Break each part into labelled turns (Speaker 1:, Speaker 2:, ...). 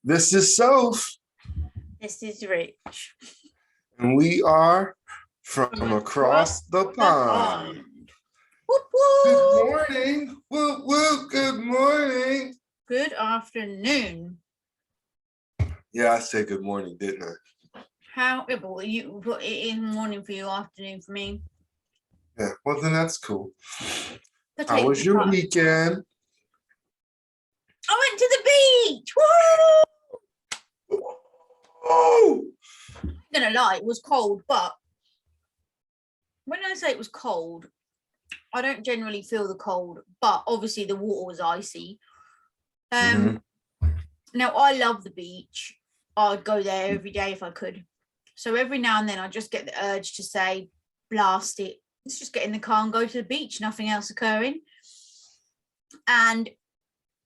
Speaker 1: This is Soph,
Speaker 2: This is Rich.
Speaker 1: and we are from across the
Speaker 2: the
Speaker 1: pond.
Speaker 2: Whoop,
Speaker 1: Good
Speaker 2: whoop.
Speaker 1: morning. Whoop, whoop. Good morning.
Speaker 2: Good afternoon.
Speaker 1: Yeah, I said good morning, didn't I?
Speaker 2: How you put it in morning for you, afternoon for me.
Speaker 1: Yeah, well, then that's cool.
Speaker 2: Potato
Speaker 1: How was your
Speaker 2: pie.
Speaker 1: weekend?
Speaker 2: I went to the beach. Woo!
Speaker 1: Oh,
Speaker 2: I'm gonna lie, it was cold, but when I say it was cold, I don't generally feel the cold, but obviously the water was icy. Now I love the beach. I'd go there every day if I could. So every now and then I just get the urge to say, blast it. Let's just get in the car and go to the beach, nothing else occurring. And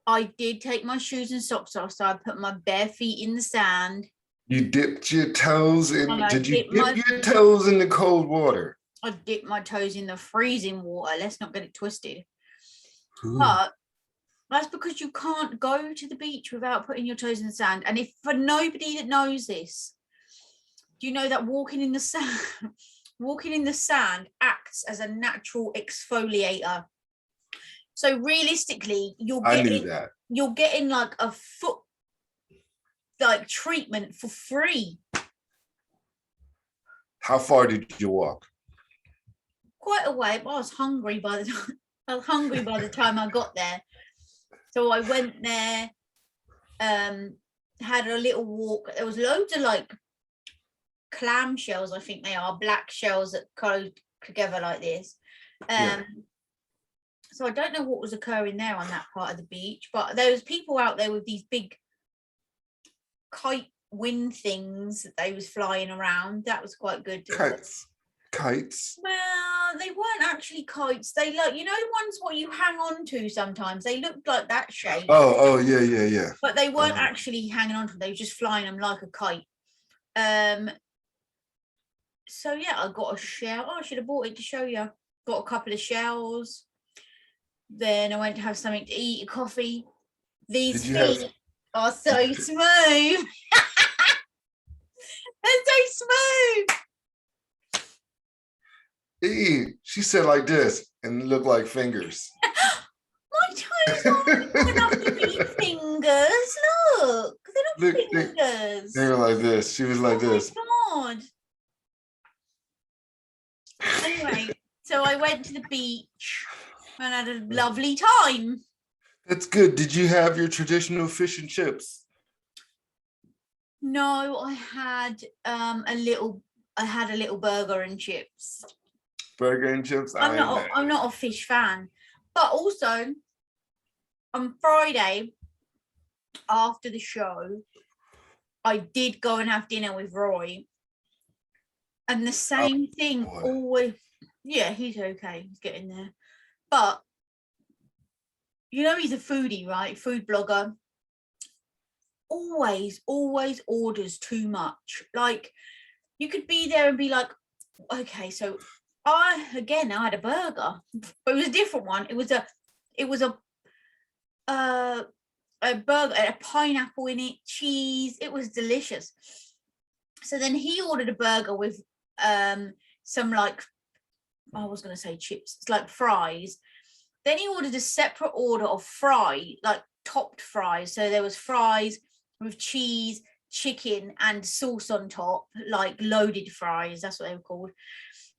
Speaker 2: I did take my shoes and socks off, so I put my bare feet in the sand.
Speaker 1: You dipped your toes in.
Speaker 2: And I
Speaker 1: Did you
Speaker 2: dipped
Speaker 1: dip your toes in the cold water?
Speaker 2: I dipped my toes in the freezing water. Let's not get it twisted.
Speaker 1: Ooh.
Speaker 2: But that's because you can't go to the beach without putting your toes in the sand. And if for nobody that knows this, do you know that walking in the sand acts as a natural exfoliator? So realistically,
Speaker 1: I knew that.
Speaker 2: You're getting like a foot like treatment for free.
Speaker 1: How far did you walk?
Speaker 2: Quite a way, but I was hungry by the time I got there. So I went there, had a little walk. There was loads of like clam shells, I think they are, black shells that go together like this. So I don't know what was occurring there on that part of the beach, but there was people out there with these big kite wind things that they was flying around. That was quite good.
Speaker 1: Kites.
Speaker 2: Well, they weren't actually kites. They look, you know, the ones what you hang on to sometimes. They looked like that shape.
Speaker 1: Oh, yeah.
Speaker 2: But they weren't actually hanging on to them. They were just flying them like a kite. So yeah, I got a shell. Oh, I should have bought it to show you. Got a couple of shells. Then I went to have something to eat, a coffee. These feet are so smooth. They're so smooth.
Speaker 1: She said like this and looked like fingers.
Speaker 2: My toes aren't good enough to be fingers. Look, they're not fingers.
Speaker 1: They were like this. She was like this.
Speaker 2: Oh my God. Anyway, so I went to the beach and had a lovely time.
Speaker 1: That's good. Did you have your traditional fish and chips?
Speaker 2: No, I had a little burger and chips.
Speaker 1: Burger and chips?
Speaker 2: I'm not a fish fan. But also on Friday after the show, I did go and have dinner with Roy. And the same thing always, yeah, he's okay. He's getting there. But, you know, he's a foodie, right? Food blogger. Always orders too much. Like, you could be there and be like, okay, so I had a burger. But it was a different one. It was a burger, a pineapple in it, cheese. It was delicious. So then he ordered a burger with some like, I was going to say chips, it's like fries. Then he ordered a separate order of like topped fries. So there was fries with cheese, chicken and sauce on top, like loaded fries. That's what they were called.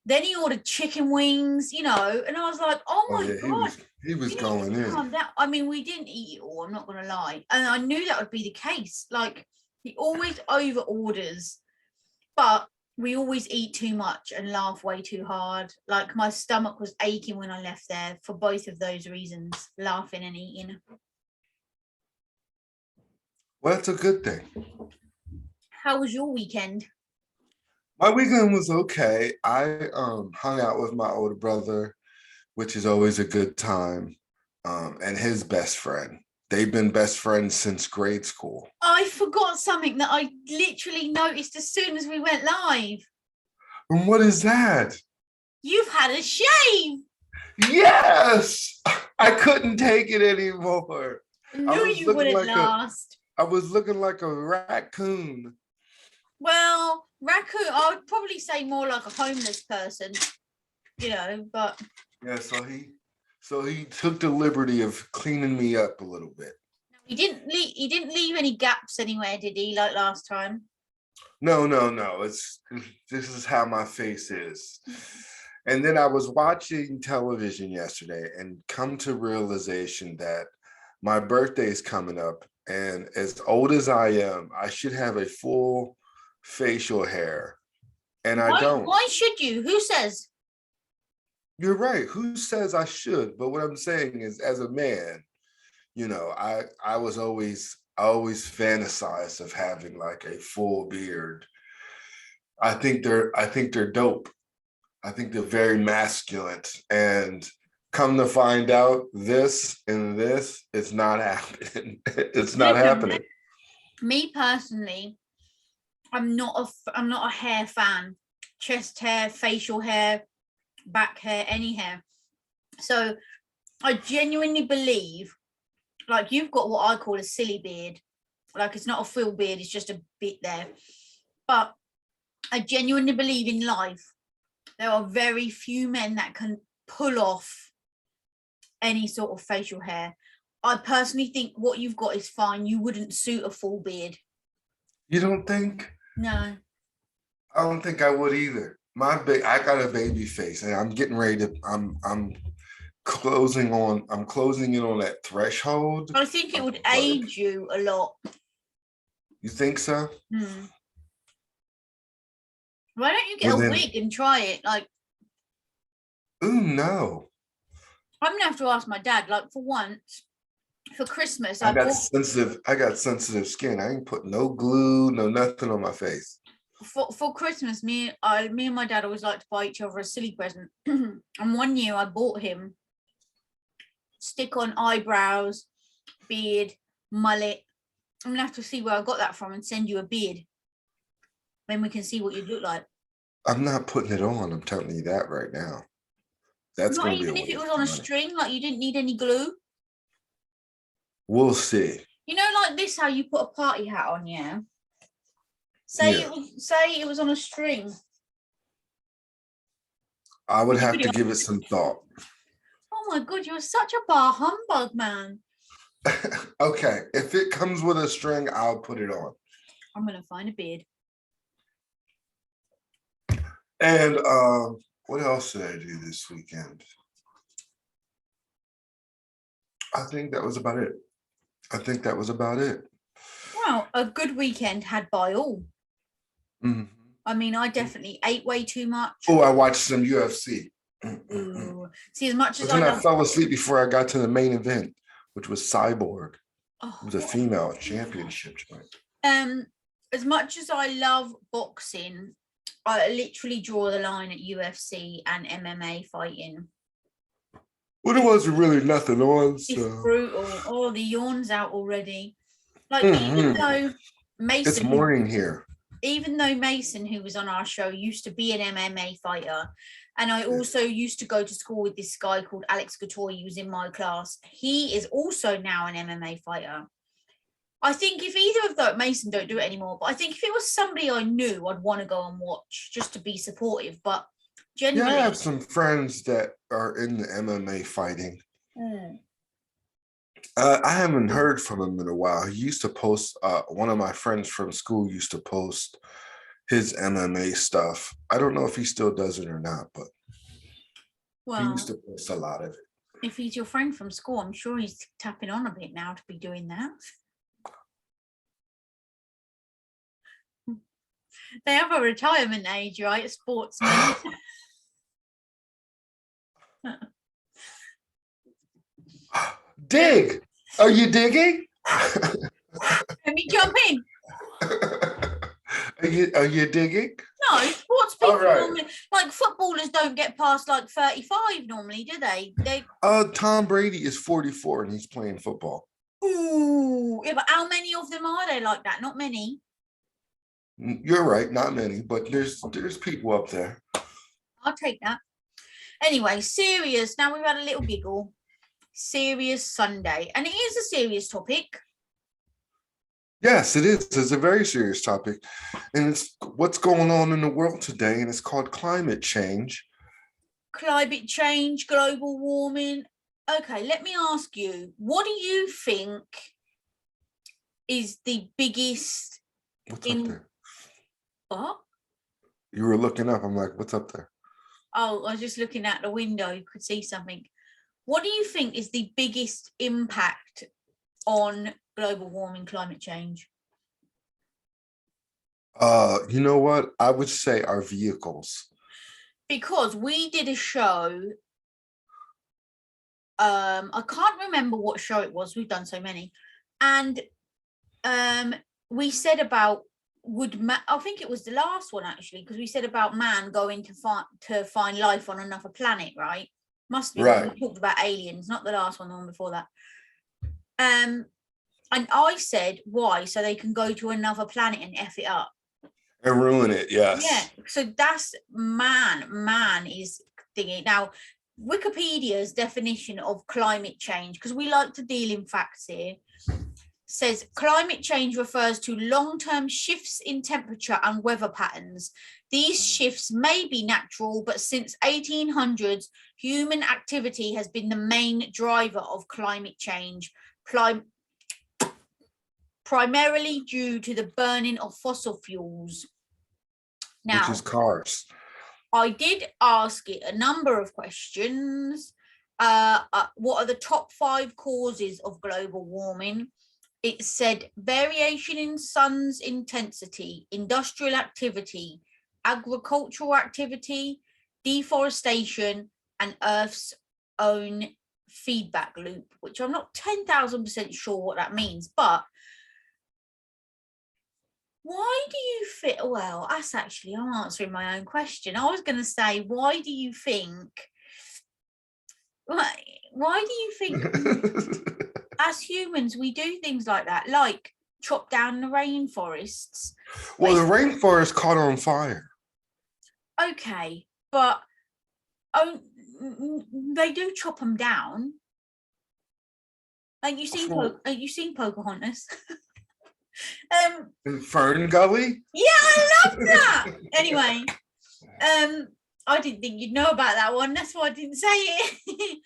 Speaker 2: Then he ordered chicken wings, you know, and I was like, oh my God.
Speaker 1: He was going in.
Speaker 2: I mean, we didn't eat it all, I'm not going to lie. And I knew that would be the case. Like, he always over orders, but we always eat too much and laugh way too hard. Like, my stomach was aching when I left there for both of those reasons, laughing and eating.
Speaker 1: Well, that's a good thing.
Speaker 2: How was your weekend?
Speaker 1: My weekend was okay. I hung out with my older brother, which is always a good time, and his best friend. They've been best friends since grade school.
Speaker 2: I forgot something that I literally noticed as soon as we went live.
Speaker 1: And what is that?
Speaker 2: You've had a shave.
Speaker 1: Yes! I couldn't take it anymore.
Speaker 2: I knew you wouldn't last.
Speaker 1: I was looking like a raccoon.
Speaker 2: Well, raccoon, I would probably say more like a homeless person, but
Speaker 1: Yeah, so he took the liberty of cleaning me up a little bit.
Speaker 2: he didn't leave any gaps anywhere, did he, like last time?
Speaker 1: No, no, no. This is how my face is. And then I was watching television yesterday and come to realization that my birthday is coming up. And as old as I am, I should have a full facial hair. And I don't.
Speaker 2: Why should you? Who says?
Speaker 1: You're right. Who says I should? But what I'm saying is, as a man, I always fantasized of having like a full beard. I think they're dope. I think they're very masculine. And come to find out, this and this is not happening. It's not happening.
Speaker 2: Me personally, I'm not a hair fan. Chest hair, facial hair, back hair, any hair. So I genuinely believe, like, you've got what I call a silly beard. Like, it's not a full beard, it's just a bit there. But I genuinely believe in life, there are very few men that can pull off any sort of facial hair. I personally think what you've got is fine. You wouldn't suit a full beard.
Speaker 1: You don't think?
Speaker 2: No.
Speaker 1: I don't think I would either. I got a baby face, and I'm getting ready to. I'm closing in on that threshold.
Speaker 2: I think it would age you a lot.
Speaker 1: You think so?
Speaker 2: Why don't you get a wig and try it? Like,
Speaker 1: ooh, no.
Speaker 2: I'm gonna have to ask my dad. Like, for once, for Christmas,
Speaker 1: I got sensitive skin. I ain't put no glue, no nothing on my face.
Speaker 2: For Christmas, me and my dad always like to buy each other a silly present. And one year I bought him stick-on eyebrows, beard, mullet. I'm gonna have to see where I got that from and send you a beard. Then we can see what you look like.
Speaker 1: I'm not putting it on. I'm telling you that right now. That's
Speaker 2: not even if it was on a string, like you didn't need any glue.
Speaker 1: We'll see.
Speaker 2: You know, like this, how you put a party hat on, yeah. Say it was on a string.
Speaker 1: I would have to give it some thought.
Speaker 2: Oh my god, you're such a bar humbug, man.
Speaker 1: Okay, if it comes with a string, I'll put it on.
Speaker 2: I'm gonna find a beard.
Speaker 1: And what else did I do this weekend? I think that was about it.
Speaker 2: Well, a good weekend had by all.
Speaker 1: Mm-hmm.
Speaker 2: I mean, I definitely ate way too much.
Speaker 1: Oh, I watched some UFC.
Speaker 2: Ooh. See, as much as
Speaker 1: I fell asleep before I got to the main event, which was Cyborg. It was a female championship joint.
Speaker 2: As much as I love boxing, I literally draw the line at UFC and MMA fighting.
Speaker 1: Well, there wasn't really nothing on.
Speaker 2: So. It's brutal. Oh, the yawn's out already. Like, even though Mason...
Speaker 1: It's morning here.
Speaker 2: Even though Mason, who was on our show, used to be an MMA fighter, and I also used to go to school with this guy called Alex Couture, he was in my class. He is also now an MMA fighter. I think if either of those, Mason don't do it anymore, but I think if it was somebody I knew, I'd want to go and watch just to be supportive. But generally...
Speaker 1: Yeah, I have some friends that are in the MMA fighting. I haven't heard from him in a while. He used to post, one of my friends from school used to post his MMA stuff. I don't know if he still does it or not, but he used to post a lot of it.
Speaker 2: If he's your friend from school, I'm sure he's tapping on a bit now to be doing that. They have a retirement age, right? Sportsmen.
Speaker 1: Dig! Are you digging?
Speaker 2: Let me jump in.
Speaker 1: Are you digging?
Speaker 2: No, sports people normally, like footballers, don't get past like 35 normally, do they?
Speaker 1: Tom Brady is 44 and he's playing football.
Speaker 2: Ooh, yeah, but how many of them are there like that? Not many.
Speaker 1: You're right, not many, but there's people up there.
Speaker 2: I'll take that. Anyway, serious. Now we've had a little giggle. Serious Sunday, and it is a serious topic.
Speaker 1: Yes, it is. It's a very serious topic. And it's what's going on in the world today, and it's called climate change.
Speaker 2: Climate change, global warming. Okay, let me ask you, what do you think is the biggest
Speaker 1: What's up
Speaker 2: in
Speaker 1: there?
Speaker 2: what?
Speaker 1: You were looking up. I'm like, what's up there?
Speaker 2: Oh, I was just looking out the window, you could see something. What do you think is the biggest impact on global warming, climate change?
Speaker 1: You know what? I would say our vehicles.
Speaker 2: Because we did a show, I can't remember what show it was, we've done so many, and we said about I think it was the last one actually, because we said about man going to find life on another planet, right? Must be when
Speaker 1: Right.
Speaker 2: we talked about aliens, not the last one, the one before that. And I said why, so they can go to another planet and F it up.
Speaker 1: And ruin it.
Speaker 2: Yeah,
Speaker 1: Yes.
Speaker 2: so that's man is thingy. Now, Wikipedia's definition of climate change, because we like to deal in facts here, says climate change refers to long-term shifts in temperature and weather patterns. These shifts may be natural, but since 1800s, human activity has been the main driver of climate change, primarily due to the burning of fossil fuels.
Speaker 1: Which is
Speaker 2: Now,
Speaker 1: cars.
Speaker 2: I did ask it a number of questions. What are the top 5 causes of global warming? It said variation in sun's intensity, industrial activity, agricultural activity, deforestation, and Earth's own feedback loop, which I'm not 10,000% sure what that means. But why do you feel, well, that's actually, I'm answering my own question. I was going to say, why do you think, why do you think as humans we do things like that, like chop down the rainforests?
Speaker 1: Well, the rainforest caught on fire.
Speaker 2: Okay, but oh, they do chop them down. Like you seen Pocahontas?
Speaker 1: In Fern Gully?
Speaker 2: Yeah, I love that. Anyway, I didn't think you'd know about that one. That's why I didn't say it.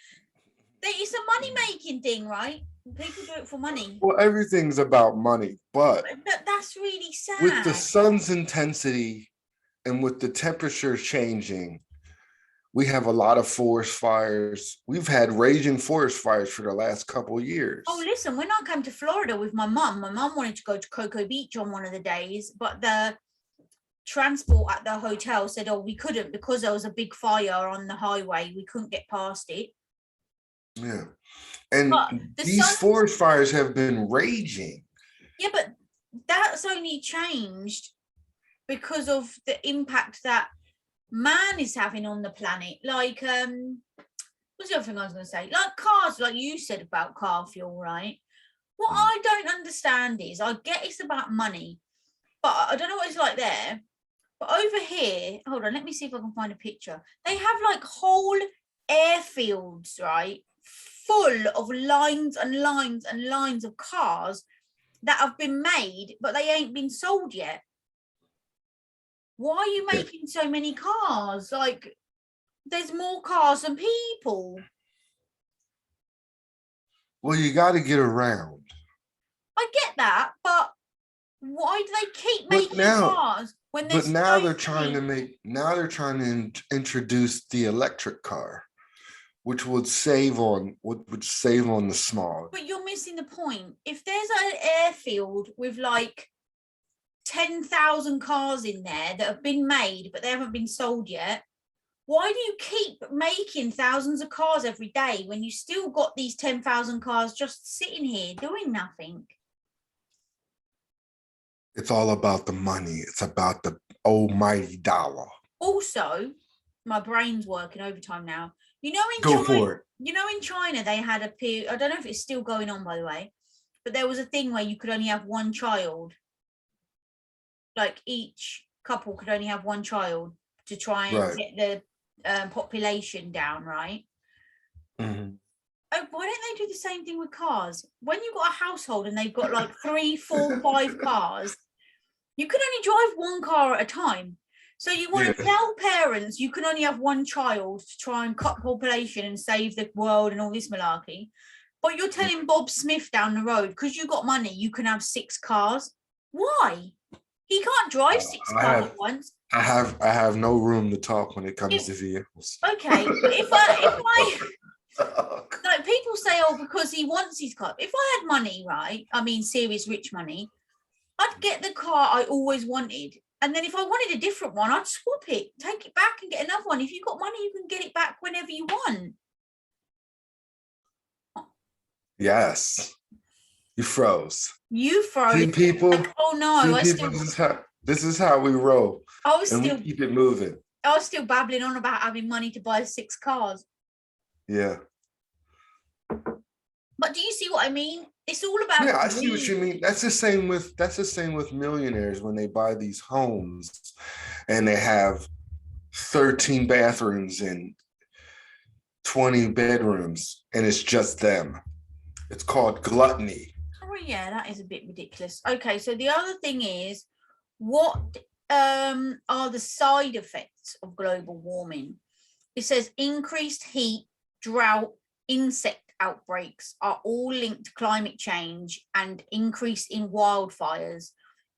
Speaker 2: It's a money making thing, right? People do it for money.
Speaker 1: Well, everything's about money, but
Speaker 2: That's really
Speaker 1: with the
Speaker 2: sad.
Speaker 1: sun's intensity and with the temperature changing, we have a lot of forest fires. We've had raging forest fires for the last couple of years.
Speaker 2: Oh, listen, when I came to Florida with my mum wanted to go to Cocoa Beach on one of the days, but the transport at the hotel said, oh, we couldn't because there was a big fire on the highway. We couldn't get past it.
Speaker 1: Yeah.
Speaker 2: But
Speaker 1: And these forest fires have been raging.
Speaker 2: Yeah, but that's only changed because of the impact that man is having on the planet. Like, what's the other thing I was going to say? Like cars, like you said about car fuel, right? What I don't understand is, I get it's about money, but I don't know what it's like there. But over here, hold on, let me see if I can find a picture. They have like whole airfields, right? Full of lines and lines and lines of cars that have been made, but they ain't been sold yet. Why are you making so many cars? Like, there's more cars than people.
Speaker 1: Well, you got to get around.
Speaker 2: I get that, but why do they keep making cars when there's
Speaker 1: but now
Speaker 2: so
Speaker 1: they're trying to make now they're trying to introduce the electric car, which would save on the smog.
Speaker 2: But you're missing the point. If there's an airfield with like 10,000 cars in there that have been made but they haven't been sold yet, why do you keep making thousands of cars every day when you still got these 10,000 cars just sitting here doing nothing?
Speaker 1: It's all about the money. It's about the almighty dollar.
Speaker 2: Also, my brain's working overtime now. You know, in China, they had a period, I don't know if it's still going on, by the way, but there was a thing where you could only have one child. Like each couple could only have one child to try and get the population down, right?
Speaker 1: Mm-hmm.
Speaker 2: Oh, why don't they do the same thing with cars? When you've got a household and they've got like 3, 4, 5 cars, you can only drive one car at a time. So you want to tell parents you can only have one child to try and cut population and save the world and all this malarkey. But you're telling Bob Smith down the road, because you got money, you can have 6 cars. Why? He can't drive 6 cars at once.
Speaker 1: I have no room to talk when it comes to vehicles.
Speaker 2: Okay, if I like, people say, oh, because he wants his car. If I had money, right? I mean, serious rich money, I'd get the car I always wanted. And then if I wanted a different one, I'd swap it, take it back and get another one. If you've got money, you can get it back whenever you want.
Speaker 1: Yes. You froze.
Speaker 2: You froze.
Speaker 1: See, people.
Speaker 2: Like, oh no,
Speaker 1: this is how we roll.
Speaker 2: We
Speaker 1: keep it moving.
Speaker 2: I was still babbling on about having money to buy 6 cars.
Speaker 1: Yeah.
Speaker 2: But do you see what I mean? It's all about.
Speaker 1: Yeah, I see what you mean. That's the same with millionaires when they buy these homes and they have 13 bathrooms and 20 bedrooms and it's just them. It's called gluttony.
Speaker 2: Oh yeah, that is a bit ridiculous. Okay, so the other thing is, what are the side effects of global warming? It says increased heat, drought, insect outbreaks are all linked to climate change and increase in wildfires,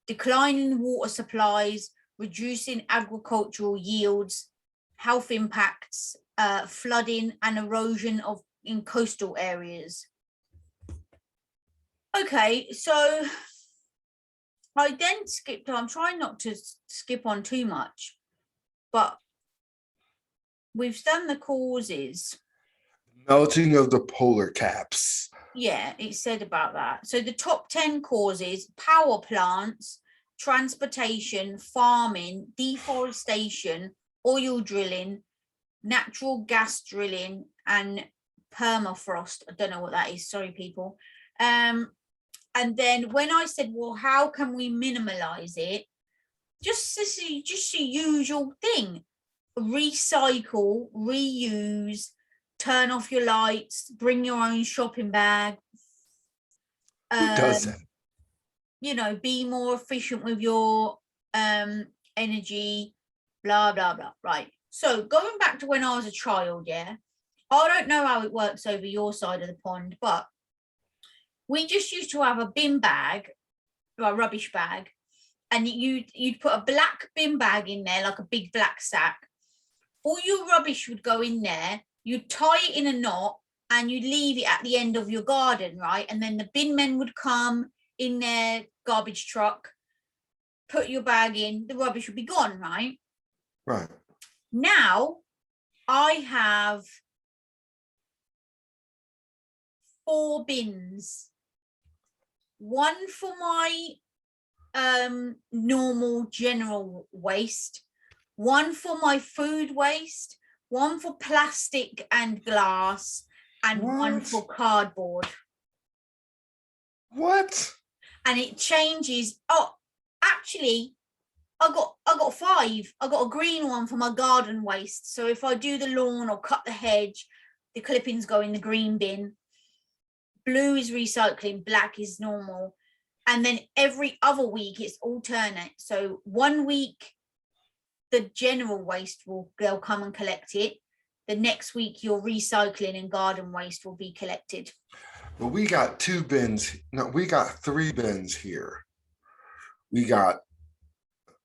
Speaker 2: decline in water supplies, reducing agricultural yields, health impacts, flooding and erosion in coastal areas. Okay, so I then I'm trying not to skip on too much, but we've done the causes.
Speaker 1: Melting of the polar caps.
Speaker 2: Yeah, it said about that. So the top 10 causes: power plants, transportation, farming, deforestation, oil drilling, natural gas drilling, and permafrost. I don't know what that is. Sorry, people. And then when I said, well, how can we minimize it? Just the usual thing: recycle, reuse, turn off your lights, bring your own shopping bag.
Speaker 1: Who does that?
Speaker 2: You know, be more efficient with your energy, blah, blah, blah. Right. So going back to when I was a child, yeah, I don't know how it works over your side of the pond, but we just used to have a bin bag, or a rubbish bag, and you'd put a black bin bag in there, like a big black sack. All your rubbish would go in there. You'd tie it in a knot and you'd leave it at the end of your garden, right? And then the bin men would come in their garbage truck, put your bag in, the rubbish would be gone, right?
Speaker 1: Right.
Speaker 2: Now I have 4 bins. One for my normal general waste, one for my food waste, one for plastic and glass, and one for cardboard.
Speaker 1: What?
Speaker 2: And it changes. Oh, actually, I got 5. I got a green one for my garden waste. So if I do the lawn or cut the hedge, the clippings go in the green bin. Blue is recycling, black is normal. And then every other week it's alternate. So one week the general waste they'll come and collect it. The next week your recycling and garden waste will be collected.
Speaker 1: Well, we got 2 bins. No, we got 3 bins here. We got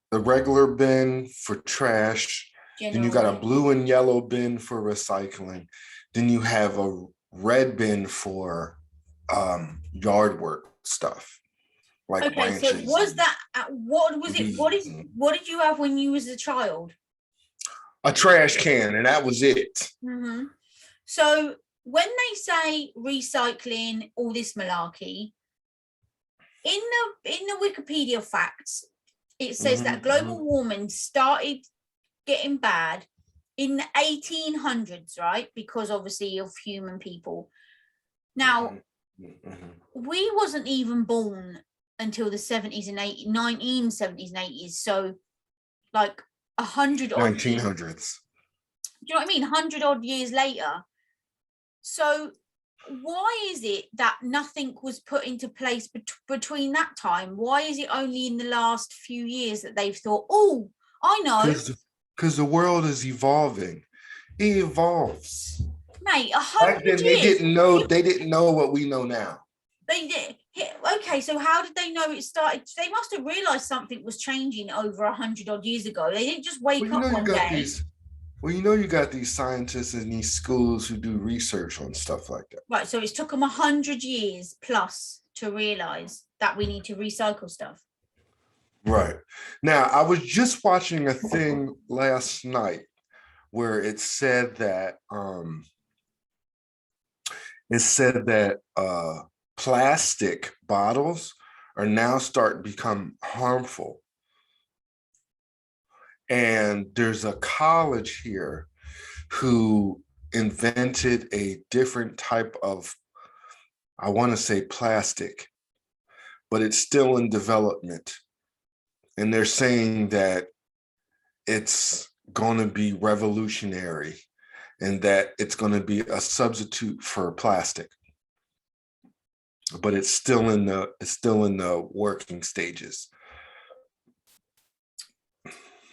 Speaker 1: the regular bin for trash. Then you got a blue and yellow bin for recycling. Then you have a red bin for yard work stuff, like branches.
Speaker 2: So was that what was it? What did you have when you was a child?
Speaker 1: A trash can, and that was it.
Speaker 2: Mm-hmm. So when they say recycling, all this malarkey, in the Wikipedia facts, it says that global warming started getting bad in the 1800s, right? Because obviously of human people. Now, we wasn't even born until the 70s and 80s, 1970s and 80s. So like 100 odd
Speaker 1: 1900s.
Speaker 2: Do you know what I mean? 100 odd years later. So why is it that nothing was put into place between that time? Why is it only in the last few years that they've thought, oh, I know,
Speaker 1: Because the world is evolving. It evolves.
Speaker 2: mate,
Speaker 1: Back
Speaker 2: 100
Speaker 1: then they
Speaker 2: years.
Speaker 1: didn't know, they didn't know what we know now.
Speaker 2: They did. Okay, so how did they know it started? They must have realized something was changing over 100 odd years ago. They didn't just wake up one day.
Speaker 1: You got these scientists in these schools who do research on stuff like that.
Speaker 2: Right, so it's took them 100 years plus to realize that we need to recycle stuff.
Speaker 1: Right. Now, I was just watching a thing last night where it said that plastic bottles are now starting to become harmful. And there's a college here who invented a different type of, I want to say plastic, but it's still in development. And they're saying that it's going to be revolutionary and that it's going to be a substitute for plastic. But it's still in the working stages.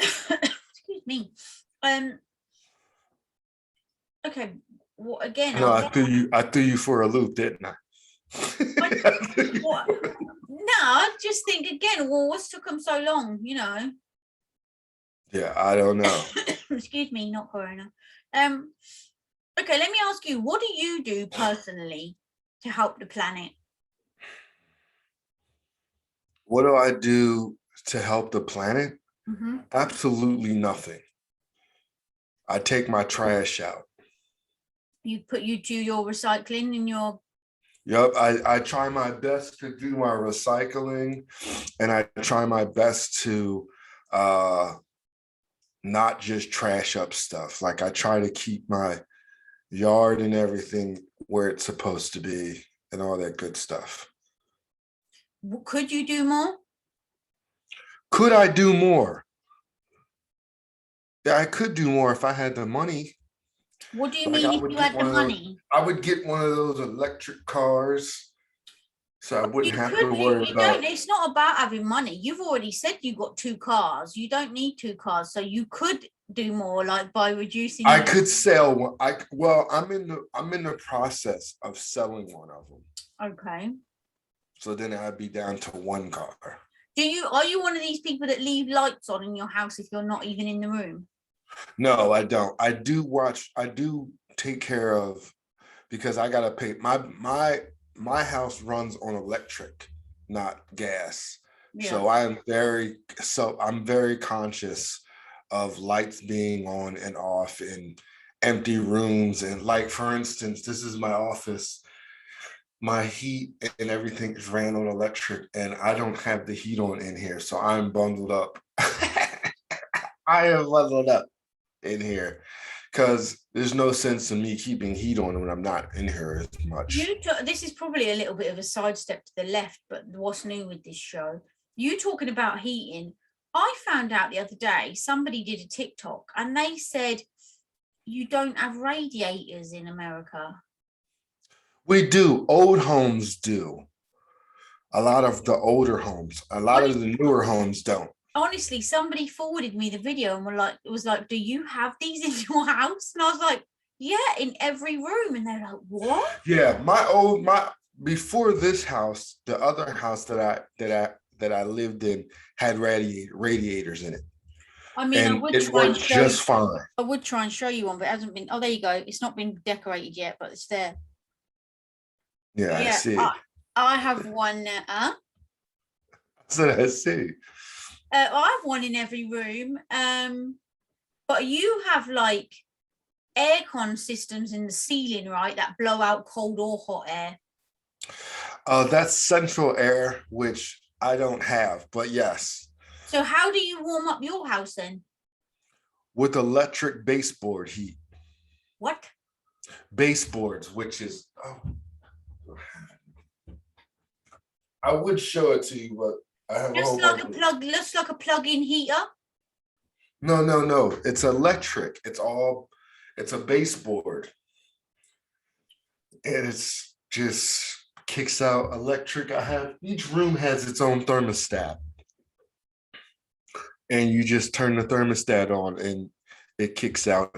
Speaker 2: Excuse me. Okay. Well, again,
Speaker 1: No, I threw you for a loop, didn't I?
Speaker 2: No, I just think again, well, what's took them so long, you know?
Speaker 1: Yeah, I don't know.
Speaker 2: Excuse me, not corona. Okay, let me ask you, what do you do personally to help the planet?
Speaker 1: What do I do to help the planet?
Speaker 2: Mm-hmm.
Speaker 1: Absolutely nothing. I take my trash out.
Speaker 2: You do your recycling in your...
Speaker 1: Yep, I try my best to do my recycling, and I try my best to not just trash up stuff. Like I try to keep my yard and everything where it's supposed to be and all that good stuff.
Speaker 2: Could you do more?
Speaker 1: Could I do more? Yeah, I could do more if I had the money.
Speaker 2: What do you mean if you had the money?
Speaker 1: I would get one of those electric cars so I wouldn't have to worry about...
Speaker 2: It's not about having money. You've already said you got 2 cars. You don't need 2 cars. So you could do more, like by reducing...
Speaker 1: I could sell one. I'm in the process of selling one of them.
Speaker 2: Okay.
Speaker 1: So then I'd be down to 1 car.
Speaker 2: Are you one of these people that leave lights on in your house if you're not even in the room?
Speaker 1: No, I don't. I do take care of, because I gotta pay. My house runs on electric, not gas. Yeah. So I'm very conscious of lights being on and off in empty rooms. And like, for instance, this is my office. My heat and everything is ran on electric, and I don't have the heat on in here. So I'm bundled up. I am bundled up in here because there's no sense in me keeping heat on when I'm not in here as much.
Speaker 2: This is probably a little bit of a sidestep to the left, but what's new with this show? You talking about heating. I found out the other day, somebody did a TikTok and they said, you don't have radiators in America.
Speaker 1: We do. Old homes do. A lot of the older homes. A lot of the newer homes don't. Honestly,
Speaker 2: somebody forwarded me the video and was like, do you have these in your house? And I was like, yeah, in every room. And they're like, what?
Speaker 1: Yeah, before this house, the other house that I lived in had radiators in it.
Speaker 2: I mean,
Speaker 1: and it worked just fine.
Speaker 2: I would try and show you one, but it hasn't been. Oh, there you go. It's not been decorated yet, but it's there.
Speaker 1: Yeah, I see.
Speaker 2: I have one.
Speaker 1: That's what I see.
Speaker 2: I have one in every room. But you have like aircon systems in the ceiling, right? That blow out cold or hot air.
Speaker 1: That's central air, which I don't have, but yes.
Speaker 2: So how do you warm up your house then?
Speaker 1: With electric baseboard heat.
Speaker 2: What?
Speaker 1: Baseboards, which is... I would show it to you, but I have
Speaker 2: looks like a plug-in heater.
Speaker 1: No. It's electric. It's a baseboard. and it's just kicks out electric. Each room has its own thermostat, and you just turn the thermostat on and it kicks out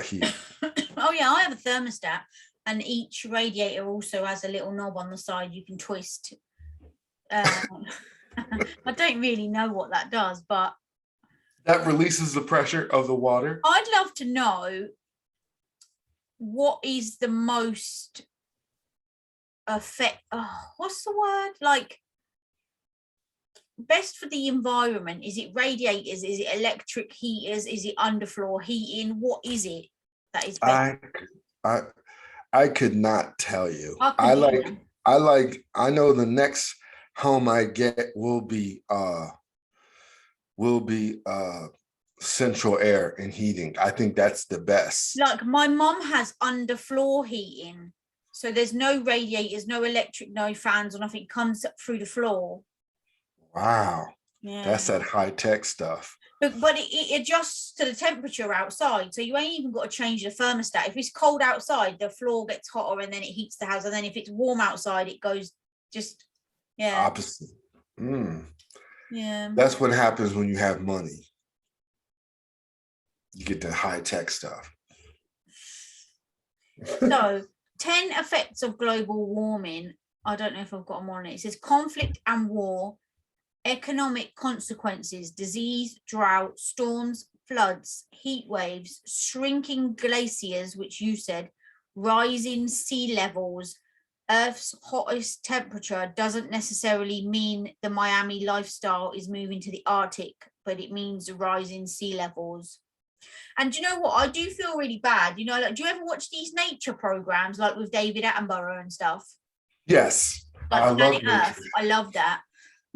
Speaker 1: heat.
Speaker 2: Oh yeah, I have a thermostat, and each radiator also has a little knob on the side you can twist. I don't really know what that does, but
Speaker 1: That releases the pressure of the water.
Speaker 2: I'd love to know what is the most what's the word, like, best for the environment. Is it radiators? Is it electric heaters? Is it underfloor heating? What is it that is best?
Speaker 1: I I could not tell you.
Speaker 2: I couldn't either.
Speaker 1: I know the next home I get will be central air and heating. I think that's the best.
Speaker 2: Like, my mom has underfloor heating, so there's no radiators, no electric, no fans or nothing. It comes up through the floor.
Speaker 1: Wow.
Speaker 2: Yeah,
Speaker 1: That's that high-tech stuff.
Speaker 2: but it adjusts to the temperature outside, so you ain't even got to change the thermostat. If it's cold outside, the floor gets hotter and then it heats the house, and then if it's warm outside, it goes just, yeah.
Speaker 1: Opposite.
Speaker 2: Yeah.
Speaker 1: That's what happens when you have money. You get the high-tech stuff.
Speaker 2: So 10 effects of global warming. I don't know if I've got them on it. It says conflict and war, economic consequences, disease, drought, storms, floods, heat waves, shrinking glaciers, which you said, rising sea levels. Earth's hottest temperature doesn't necessarily mean the Miami lifestyle is moving to the Arctic, but it means rising sea levels. And you know what? I do feel really bad. You know, like, do you ever watch these nature programs, like with David Attenborough and stuff?
Speaker 1: Yes,
Speaker 2: Like
Speaker 1: I love
Speaker 2: Planet
Speaker 1: nature.
Speaker 2: Earth. I love that.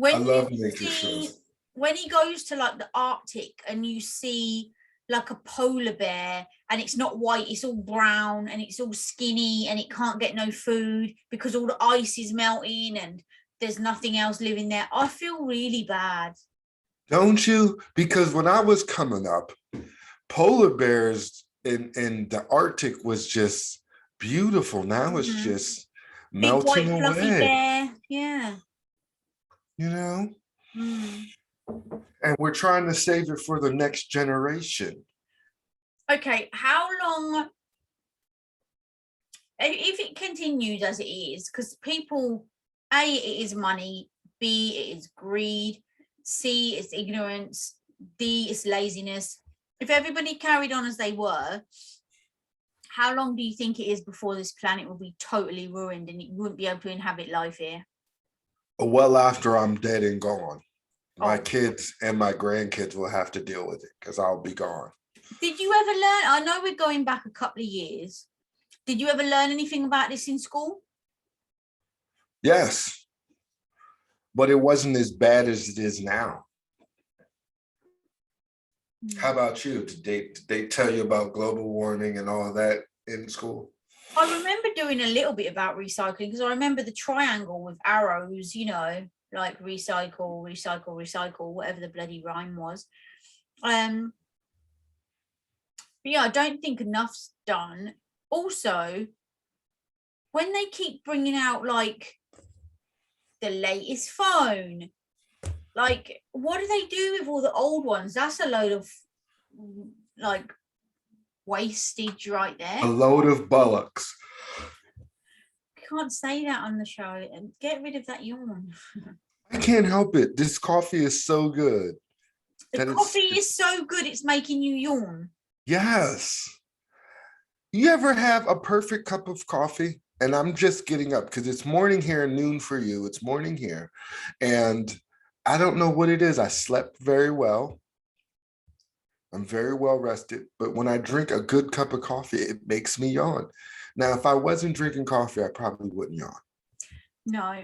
Speaker 1: I love nature shows.
Speaker 2: When he goes to like the Arctic and you see like a polar bear and it's not white, it's all brown and it's all skinny and it can't get no food because all the ice is melting and there's nothing else living there, I feel really bad.
Speaker 1: Don't you? Because when I was coming up, polar bears in the Arctic was just beautiful. Now it's just
Speaker 2: Big white
Speaker 1: melting
Speaker 2: fluffy
Speaker 1: away.
Speaker 2: bear. Yeah.
Speaker 1: You know?
Speaker 2: Mm.
Speaker 1: And we're trying to save it for the next generation.
Speaker 2: Okay, how long, if it continues as it is, because people, A, it is money, B, it is greed, C, it's ignorance, D, it's laziness. If everybody carried on as they were, how long do you think it is before this planet will be totally ruined and you wouldn't be able to inhabit life here?
Speaker 1: Well, after I'm dead and gone, my
Speaker 2: Oh.
Speaker 1: kids and my grandkids will have to deal with it because I'll be gone.
Speaker 2: Did you ever learn, I know we're going back a couple of years, did you ever learn anything about this in school?
Speaker 1: Yes, but it wasn't as bad as it is now. How about you? Did they tell you about global warming and all that in school?
Speaker 2: I remember doing a little bit about recycling because I remember the triangle with arrows, you know, like recycle, recycle, recycle, whatever the bloody rhyme was. But yeah, I don't think enough's done. Also, when they keep bringing out like the latest phone, like, what do they do with all the old ones? That's a load of like wastage right there.
Speaker 1: A load of bullocks.
Speaker 2: Can't say that on the show. And get rid of that yawn.
Speaker 1: I can't help it. This coffee is so good.
Speaker 2: The coffee is so good, it's making you yawn.
Speaker 1: Yes. You ever have a perfect cup of coffee? And I'm just getting up because it's morning here, noon for you. It's morning here. And I don't know what it is. I slept very well. I'm very well rested. But when I drink a good cup of coffee, it makes me yawn. Now, if I wasn't drinking coffee, I probably wouldn't yawn.
Speaker 2: No,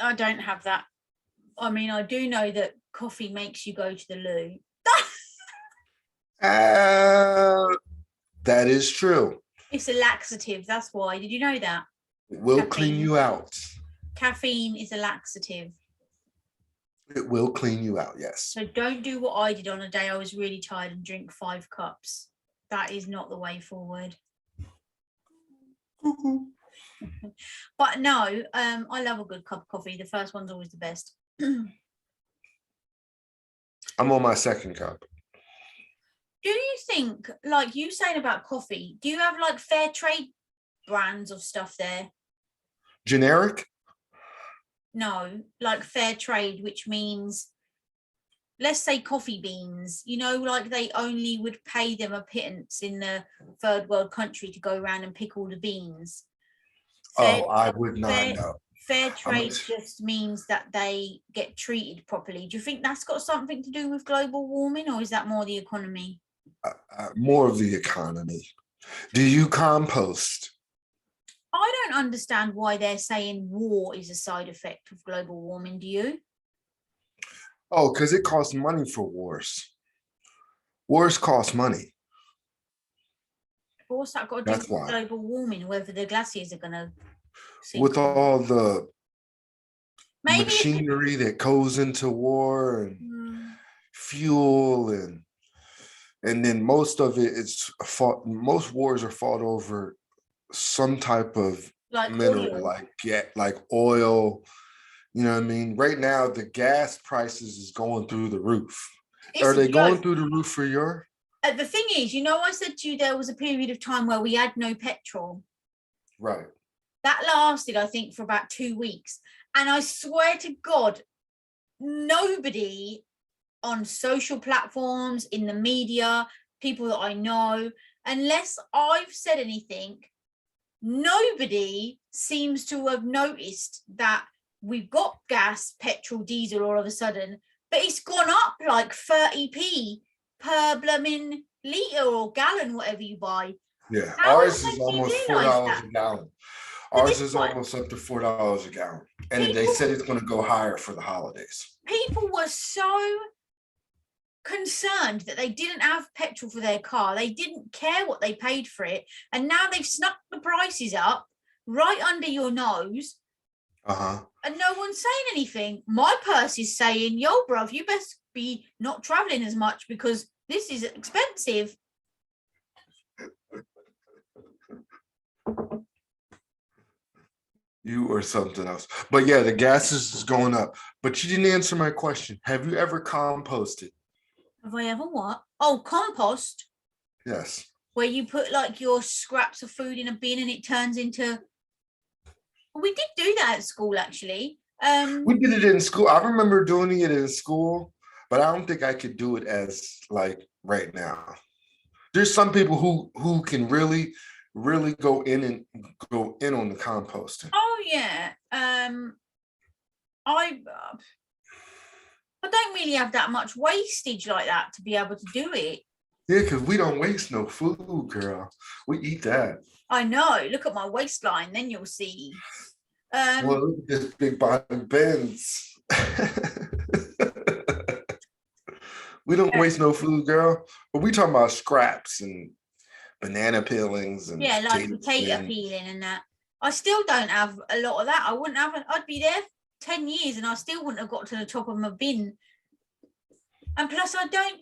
Speaker 2: I don't have that. I mean, I do know that coffee makes you go to the loo.
Speaker 1: That is true.
Speaker 2: It's a laxative. That's why. Did you know that?
Speaker 1: It will clean you out.
Speaker 2: Caffeine is a laxative.
Speaker 1: It will clean you out, yes.
Speaker 2: So don't do what I did on a day I was really tired and drink 5 cups. That is not the way forward. But no, I love a good cup of coffee. The first one's always the best.
Speaker 1: I'm on my second cup.
Speaker 2: Do you think, like you saying about coffee, do you have like fair trade brands of stuff there?
Speaker 1: Generic?
Speaker 2: No, like fair trade, which means, let's say coffee beans, like they only would pay them a pittance in the third world country to go around and pick all the beans. Fair,
Speaker 1: Oh, I would not
Speaker 2: fair,
Speaker 1: know.
Speaker 2: fair
Speaker 1: I'm a,
Speaker 2: trade just means that they get treated properly. Do you think that's got something to do with global warming, or is that more the economy?
Speaker 1: more of the economy. Do you compost?
Speaker 2: I don't understand why they're saying war is a side effect of global warming. Do you?
Speaker 1: Oh, because it costs money for wars. Wars cost money.
Speaker 2: What's that got to do
Speaker 1: That's
Speaker 2: with
Speaker 1: why.
Speaker 2: global warming? Whether the glaciers are going to sink?
Speaker 1: With all the
Speaker 2: Maybe if
Speaker 1: machinery that goes into war and
Speaker 2: mm,
Speaker 1: fuel and then most of it is fought. Most wars are fought over some type of
Speaker 2: like
Speaker 1: mineral,
Speaker 2: oil.
Speaker 1: like oil. You know what I mean? Right now, the gas prices is going through the roof.
Speaker 2: It's
Speaker 1: Are
Speaker 2: a
Speaker 1: they going
Speaker 2: joke.
Speaker 1: through the roof for your?
Speaker 2: The thing is, I said to you there was a period of time where we had no petrol.
Speaker 1: Right.
Speaker 2: That lasted, I think, for about 2 weeks. And I swear to God, nobody on social platforms, in the media, people that I know, unless I've said anything, nobody seems to have noticed that we've got gas, petrol, diesel all of a sudden, but it's gone up like 30p per blooming litre or gallon, whatever you buy.
Speaker 1: Yeah.
Speaker 2: How has
Speaker 1: Ours is
Speaker 2: nobody
Speaker 1: almost four
Speaker 2: realised
Speaker 1: dollars
Speaker 2: that?
Speaker 1: a gallon.
Speaker 2: But
Speaker 1: Ours
Speaker 2: this
Speaker 1: is
Speaker 2: one,
Speaker 1: almost up to $4 a gallon. And they
Speaker 2: people
Speaker 1: said it's going to go higher for the holidays.
Speaker 2: people were so concerned that they didn't have petrol for their car. They didn't care what they paid for it. And now they've snuck the prices up right under your nose.
Speaker 1: Uh-huh.
Speaker 2: And no one's saying anything. My purse is saying, yo, bruv, you best be not traveling as much because this is expensive.
Speaker 1: You or something else. But yeah, the gas is going up. But you didn't answer my question. Have you ever composted?
Speaker 2: Have I ever what? Oh, compost,
Speaker 1: Yes.
Speaker 2: where you put like your scraps of food in a bin and it turns into. We did do that at school, actually.
Speaker 1: We did it in school. I remember doing it in school, but I don't think I could do it as like right now. There's some people who can really go in on the composting.
Speaker 2: Oh yeah. I don't really have that much wastage like that to be able to do it.
Speaker 1: Yeah, because we don't waste no food, girl. We eat that.
Speaker 2: I know. Look at my waistline, then you'll see.
Speaker 1: Well, look at this big body Benz. We don't
Speaker 2: Yeah,
Speaker 1: waste no food, girl. But we talking about scraps and banana peelings and
Speaker 2: yeah, like
Speaker 1: potato
Speaker 2: potato
Speaker 1: skins.
Speaker 2: peeling and that. I still don't have a lot of that. I wouldn't have. I'd be there 10 years and I still wouldn't have got to the top of my bin. And plus, I don't.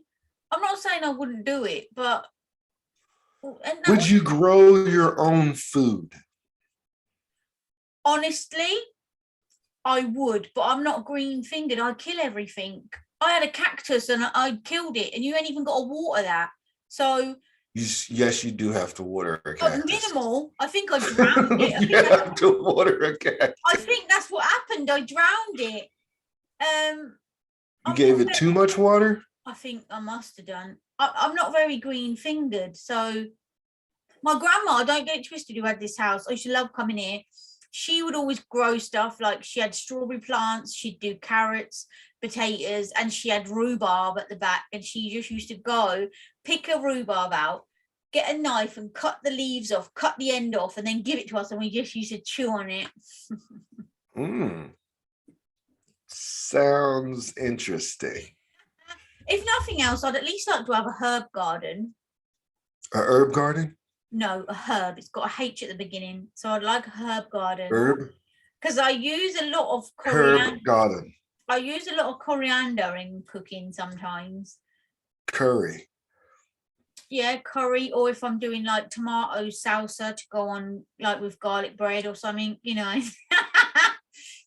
Speaker 2: I'm not saying I wouldn't do it, but and that
Speaker 1: Would you grow your own food?
Speaker 2: honestly, I would, but I'm not green fingered. I kill everything. I had a cactus and I killed it, and you ain't even got to water that. So
Speaker 1: Yes, you do have to water a cactus.
Speaker 2: minimal. I think I drowned it.
Speaker 1: You have to water a cactus.
Speaker 2: I think that's what happened. I drowned it.
Speaker 1: You
Speaker 2: I'm
Speaker 1: gave
Speaker 2: not
Speaker 1: it too much water?
Speaker 2: I think I must have done. I'm not very green fingered, so my grandma, don't get it twisted, who had this house, I used to love coming here. She would always grow stuff, like she had strawberry plants, she'd do carrots, potatoes, and she had rhubarb at the back. And she just used to go pick a rhubarb out, get a knife and cut the leaves off, cut the end off, and then give it to us. And we just used to chew on it.
Speaker 1: Sounds interesting.
Speaker 2: If nothing else, I'd at least like to have a herb garden.
Speaker 1: A herb garden?
Speaker 2: No, a herb. It's got a H at the beginning. So I'd like a herb garden.
Speaker 1: Herb?
Speaker 2: Because I use a lot of coriander.
Speaker 1: Herb garden.
Speaker 2: I use a lot of coriander in cooking sometimes.
Speaker 1: Curry.
Speaker 2: Yeah, curry, or if I'm doing like tomato salsa to go on like with garlic bread or something,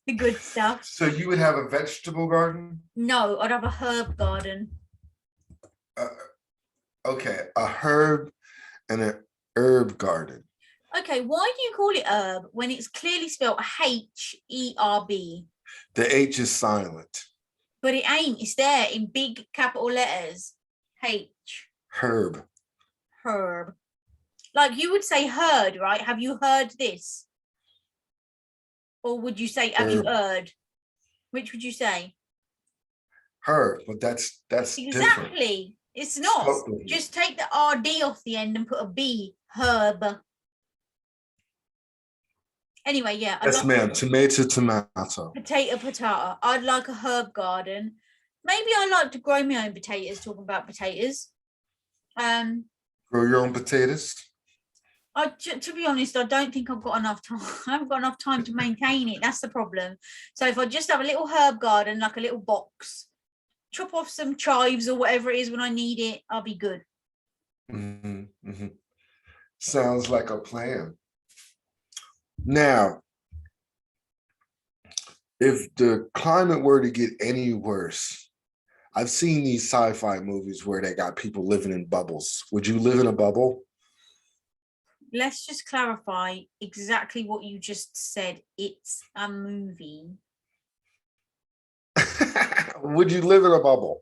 Speaker 2: the good stuff.
Speaker 1: So you would have a vegetable garden?
Speaker 2: No, I'd have a herb garden.
Speaker 1: Uh, okay, a herb and an herb garden.
Speaker 2: Okay, why do you call it herb when it's clearly spelled Herb?
Speaker 1: The H is silent.
Speaker 2: But it ain't. It's there in big capital letters. H.
Speaker 1: Herb.
Speaker 2: Herb. Like you would say heard, right? Have you heard this? Or would you say have you
Speaker 1: Herb.
Speaker 2: heard? Which would you say?
Speaker 1: Herb, but that's different.
Speaker 2: Exactly. It's not. Just take the RD off the end and put a B. Herb. Anyway, yeah.
Speaker 1: Yes, ma'am. Tomato.
Speaker 2: Potato. I'd like a herb garden. Maybe I like to grow my own potatoes, talking about potatoes.
Speaker 1: Grow your own potatoes?
Speaker 2: To be honest, I don't think I've got enough time. I haven't got enough time to maintain it. That's the problem. So if I just have a little herb garden, like a little box, chop off some chives or whatever it is when I need it, I'll be good.
Speaker 1: Mm-hmm, mm-hmm. Sounds like a plan. Now, if the climate were to get any worse, I've seen these sci-fi movies where they got people living in bubbles. Would you live in a bubble?
Speaker 2: Let's just clarify exactly what you just said. It's a movie.
Speaker 1: Would you live in a bubble?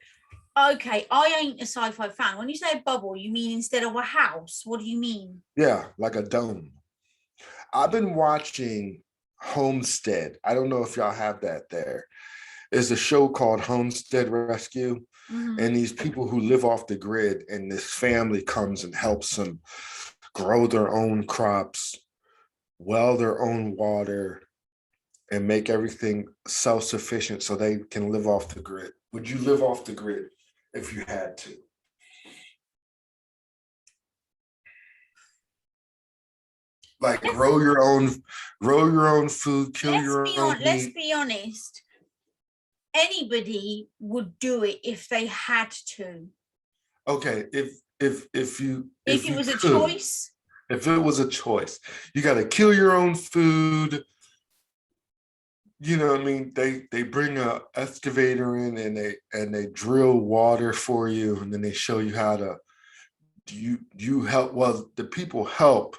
Speaker 2: Okay, I ain't a sci-fi fan. When you say a bubble, you mean instead of a house? What do you mean?
Speaker 1: Yeah, like a dome. I've been watching Homestead. I don't know if y'all have that there. There's a show called Homestead Rescue.
Speaker 2: Mm-hmm.
Speaker 1: And these people who live off the grid, and this family comes and helps them grow their own crops, well their own water, and make everything self-sufficient so they can live off the grid. Would you live off the grid if you had to? Like grow your own food, kill your own meat.
Speaker 2: Let's be honest. Anybody would do it if they had to.
Speaker 1: Okay, if
Speaker 2: it was a choice.
Speaker 1: If it was a choice, you got to kill your own food. You know what I mean? They bring a excavator in and they drill water for you, and then they show you how to you help. Well, the people help,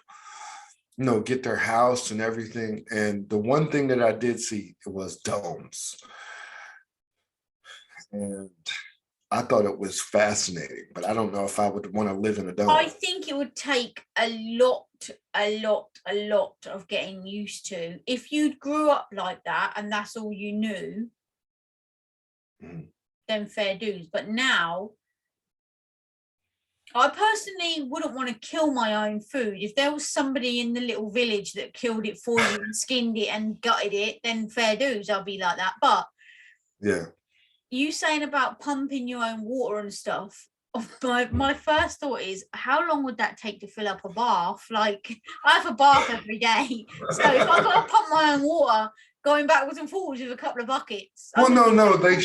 Speaker 1: get their house and everything. And the one thing that I did see was domes. And I thought it was fascinating, but I don't know if I would want to live in a dome.
Speaker 2: I think it would take a lot of getting used to. If you grew up like that and that's all you knew, then fair dues. But now, I personally wouldn't want to kill my own food. If there was somebody in the little village that killed it for you and skinned it and gutted it, then fair dues, I'll be like that. But
Speaker 1: yeah.
Speaker 2: You saying about pumping your own water and stuff, my first thought is, how long would that take to fill up a bath? Like, I have a bath every day, so if I got to pump my own water going backwards and forwards with a couple of buckets.
Speaker 1: Well, no, they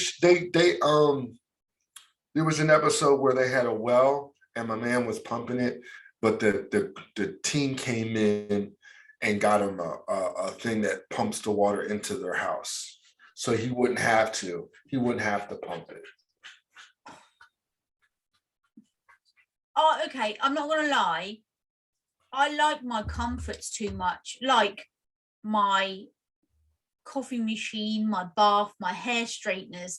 Speaker 1: there was an episode where they had a well and my man was pumping it, but the team came in and got him a thing that pumps the water into their house. So he wouldn't have to pump it.
Speaker 2: Oh, okay. I'm not gonna lie. I like my comforts too much. Like my coffee machine, my bath, my hair straighteners,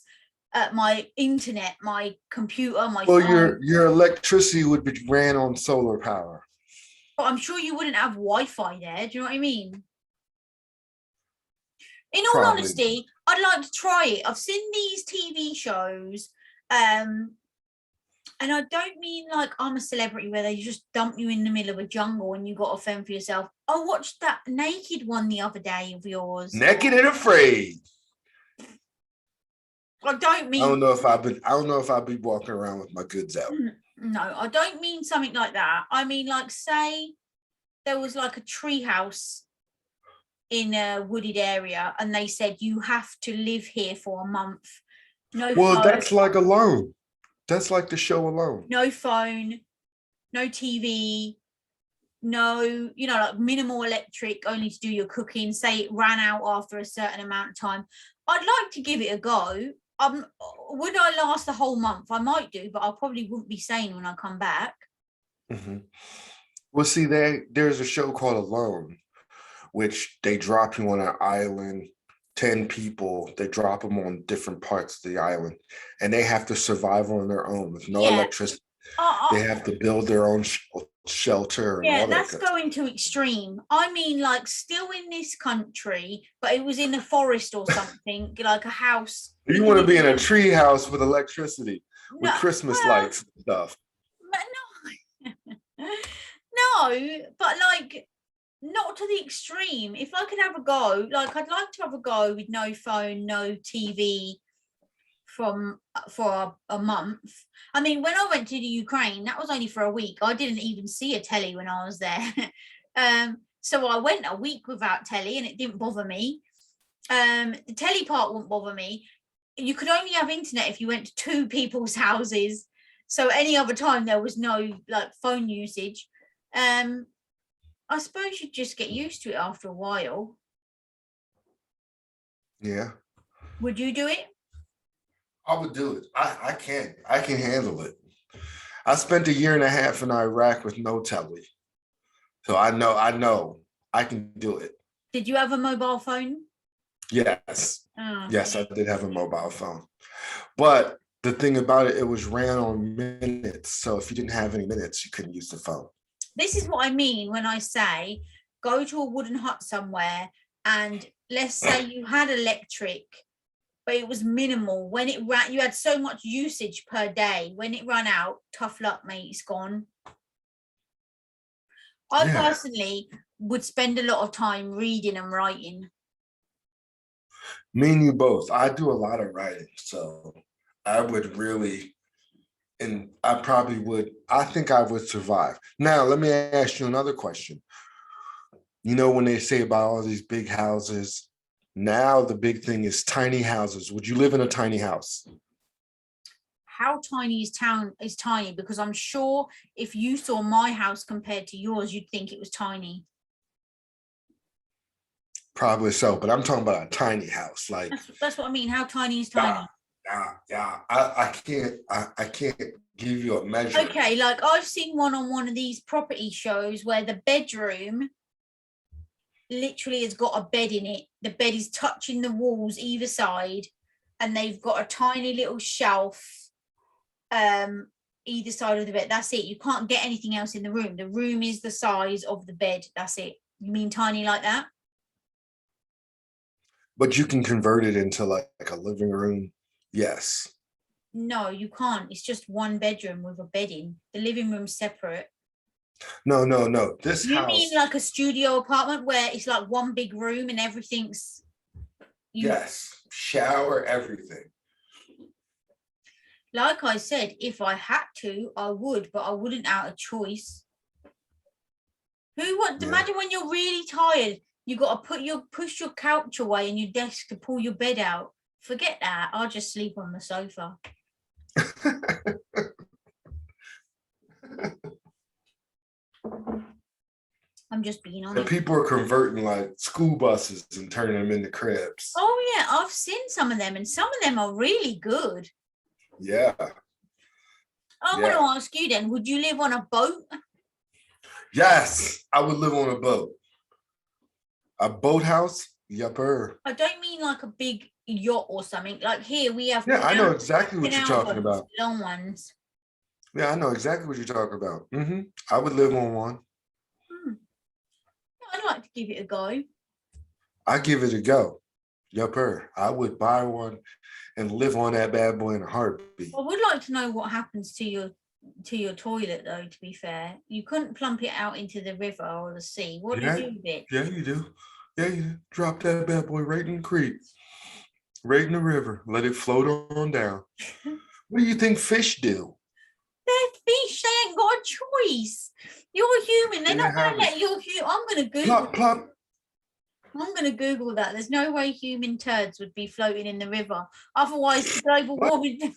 Speaker 2: my internet, my computer, my phone.
Speaker 1: Well, your electricity would be ran on solar power.
Speaker 2: But I'm sure you wouldn't have Wi-Fi there. Do you know what I mean? In all honesty, I'd like to try it. I've seen these TV shows, and I don't mean like I'm a celebrity where they just dump you in the middle of a jungle and you got to fend for yourself. I watched that naked one the other day of yours.
Speaker 1: Naked and Afraid.
Speaker 2: I don't mean.
Speaker 1: I don't know if I'd be walking around with my goods out.
Speaker 2: No, I don't mean something like that. I mean, like, say there was like a tree house in a wooded area and they said you have to live here for a month. No.
Speaker 1: Well, phone. That's like Alone. That's like the show Alone.
Speaker 2: No phone, no TV, no, like minimal electric, only to do your cooking. Say it ran out after a certain amount of time. I'd like to give it a go. Would I last the whole month? I might do, but I probably wouldn't be sane when I come back.
Speaker 1: Mm-hmm. Well, see, there's a show called Alone, which they drop you on an island, 10 people, they drop them on different parts of the island, and they have to survive on their own with no
Speaker 2: Yeah.
Speaker 1: electricity. They have to build their own shelter and
Speaker 2: Yeah,
Speaker 1: all that
Speaker 2: that's
Speaker 1: good
Speaker 2: going to extreme. I mean, like still in this country, but it was in a forest or something, like a house.
Speaker 1: You want to be in a tree house with electricity, with
Speaker 2: No,
Speaker 1: Christmas
Speaker 2: well,
Speaker 1: lights and stuff.
Speaker 2: no, no, but like not to the extreme. If I could have a go, like I'd like to have a go with no phone, no TV for a month. I mean, when I went to the Ukraine, that was only for a week. I didn't even see a telly when I was there. So I went a week without telly and it didn't bother me. The telly part wouldn't bother me. You could only have internet if you went to two people's houses. So any other time there was no like phone usage. I suppose you'd just get used to it after a while.
Speaker 1: Yeah.
Speaker 2: Would you do it?
Speaker 1: I would do it. I can. I can handle it. I spent a year and a half in Iraq with no telly. So I know I can do it.
Speaker 2: Did you have a mobile phone?
Speaker 1: Yes.
Speaker 2: Oh.
Speaker 1: Yes, I did have a mobile phone. But the thing about it, it was ran on minutes. So if you didn't have any minutes, you couldn't use the phone.
Speaker 2: This is what I mean when I say go to a wooden hut somewhere and let's say you had electric, but it was minimal. When it ran, you had so much usage per day. When it ran out, tough luck, mate, it's gone. I personally would spend a lot of time reading and writing.
Speaker 1: Me and you both. I do a lot of writing, so I would really, and I probably would, I think I would survive. Now, let me ask you another question. You know, when they say about all these big houses, now the big thing is tiny houses. Would you live in a tiny house?
Speaker 2: How tiny is town is tiny? Because I'm sure if you saw my house compared to yours, you'd think it was tiny.
Speaker 1: Probably so, but I'm talking about a tiny house. Like
Speaker 2: that's what I mean. How tiny is tiny?
Speaker 1: Yeah. I can't give you a measure.
Speaker 2: Okay, like I've seen one on one of these property shows where the bedroom literally has got a bed in it. The bed is touching the walls either side, and they've got a tiny little shelf either side of the bed. That's it. You can't get anything else in the room. The room is the size of the bed. That's it. You mean tiny like that?
Speaker 1: But you can convert it into like a living room. Yes.
Speaker 2: No, you can't. It's just one bedroom with a bed in. The living room's separate.
Speaker 1: No. This
Speaker 2: You
Speaker 1: house.
Speaker 2: mean like a studio apartment where it's like one big room and everything's.
Speaker 1: Yes. Shower, everything.
Speaker 2: Like I said, if I had to, I would, but I wouldn't out of choice. Who would? Yeah. Imagine when you're really tired, you got to push your couch away and your desk to pull your bed out. Forget that. I'll just sleep on the sofa. I'm just being honest.
Speaker 1: And people are converting like school buses and turning them into cribs.
Speaker 2: Oh yeah, I've seen some of them, and some of them are really good.
Speaker 1: Yeah.
Speaker 2: I want to ask you then, would you live on a boat?
Speaker 1: Yes, I would live on a boat. A boathouse? Yupper.
Speaker 2: I don't mean like a big yacht or something. Like here we have.
Speaker 1: Yeah, I know exactly what you're talking about.
Speaker 2: Long ones.
Speaker 1: Yeah, I know exactly what you're talking about. I would live on one.
Speaker 2: I'd like to give it a go.
Speaker 1: I give it a go. Yupper. I would buy one and live on that bad boy in a heartbeat.
Speaker 2: I would like to know what happens to your toilet though, to be fair. You couldn't plump it out into the river or the sea. What do you do with it?
Speaker 1: Yeah, you do. Yeah, you drop that bad boy right in the creek. Right in the river. Let it float on down. What do you think fish do?
Speaker 2: They're fish. They ain't got a choice. You're human. They're not going to let you. I'm going to Google.
Speaker 1: Plop.
Speaker 2: I'm going to Google that. There's no way human turds would be floating in the river. Otherwise, global warming.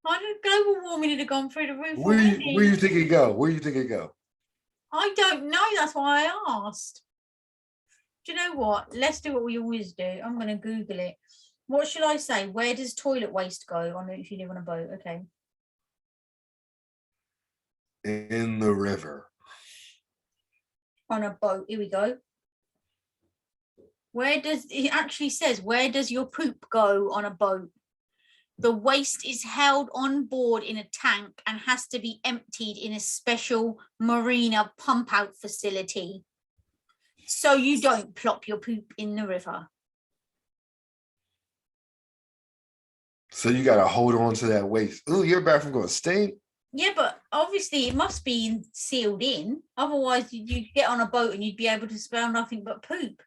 Speaker 2: I don't global warming had gone through the roof
Speaker 1: Where
Speaker 2: already.
Speaker 1: you think it go? Where you think it go?
Speaker 2: I don't know. That's why I asked. Do you know what? Let's do what we always do. I'm going to Google it. What should I say? Where does toilet waste go on if you live on a boat? Okay.
Speaker 1: In the river.
Speaker 2: On a boat. Here we go. Where does it actually says? Where does your poop go on a boat? The waste is held on board in a tank and has to be emptied in a special marina pump out facility. So you don't plop your poop in the river.
Speaker 1: So you got to hold on to that waste. Oh, your bathroom going to stink.
Speaker 2: Yeah, but obviously it must be sealed in. Otherwise, you'd get on a boat and you'd be able to smell nothing but poop.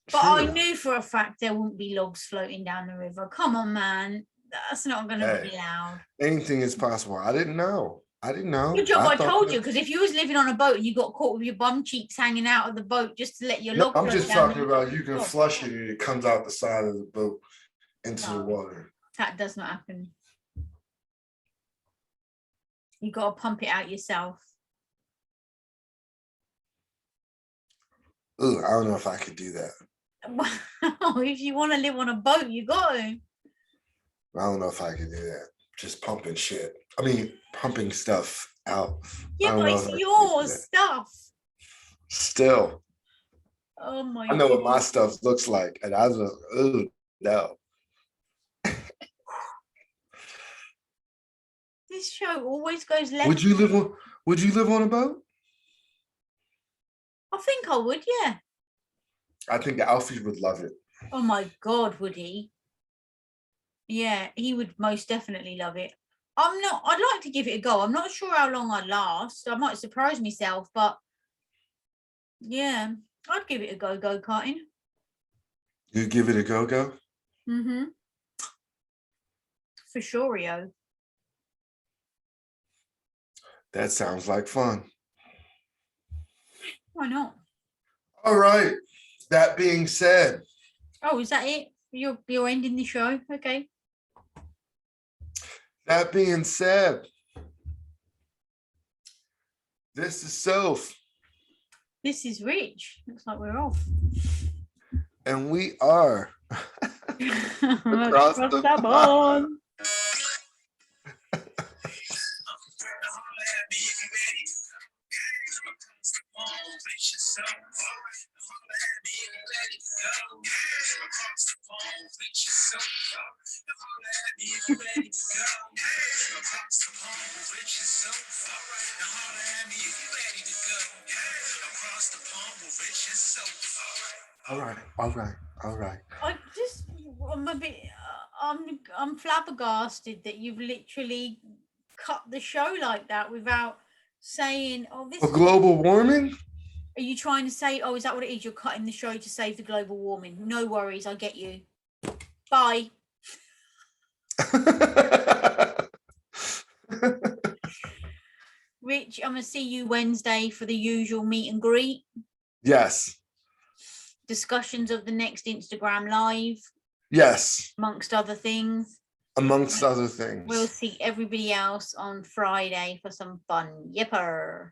Speaker 2: But
Speaker 1: True.
Speaker 2: I knew for a fact there wouldn't be logs floating down the river. Come on, man. That's not going to be allowed.
Speaker 1: Anything is possible. I didn't know.
Speaker 2: Good job I told you, because if you was living on a boat and you got caught with your bum cheeks hanging out of the boat just to let your log
Speaker 1: I'm just
Speaker 2: down
Speaker 1: talking about you can flush it and it comes out the side of the boat into the water.
Speaker 2: That does not happen. You got to pump it out yourself.
Speaker 1: Ooh, I don't know if I could do that.
Speaker 2: Well, if you want to live on a boat, you got to.
Speaker 1: I don't know if I could do that. Just pumping shit. I mean, pumping stuff out.
Speaker 2: Yeah, but it's your stuff.
Speaker 1: Still.
Speaker 2: Oh my
Speaker 1: I know what my stuff looks like. And I was just, ooh, no.
Speaker 2: This show always goes left.
Speaker 1: Would you live on a boat?
Speaker 2: I think I would, yeah.
Speaker 1: I think Alfie would love it.
Speaker 2: Oh my God, would he? Yeah, he would most definitely love it. I'd like to give it a go. I'm not sure how long I'd last. I might surprise myself, but yeah, I'd give it a go-karting.
Speaker 1: You give it a go?
Speaker 2: Mm-hmm. For sure, Rio.
Speaker 1: That sounds like fun.
Speaker 2: Why not?
Speaker 1: All right. That being said.
Speaker 2: Oh, is that it? You're ending the show? Okay.
Speaker 1: That being said, this is Soph.
Speaker 2: This is Rich. Looks like we're off.
Speaker 1: And we are
Speaker 2: across the pond.
Speaker 1: All right.
Speaker 2: I'm a bit, I'm flabbergasted that you've literally cut the show like that without saying, oh, this.
Speaker 1: For global warming?
Speaker 2: Are you trying to say, oh, is that what it is? You're cutting the show to save the global warming. No worries, I get you. Bye. Rich, I'm going to see you Wednesday for the usual meet and greet.
Speaker 1: Yes.
Speaker 2: Discussions of the next Instagram live.
Speaker 1: Yes.
Speaker 2: Amongst other things.
Speaker 1: We'll
Speaker 2: see everybody else on Friday for some fun. Yepper.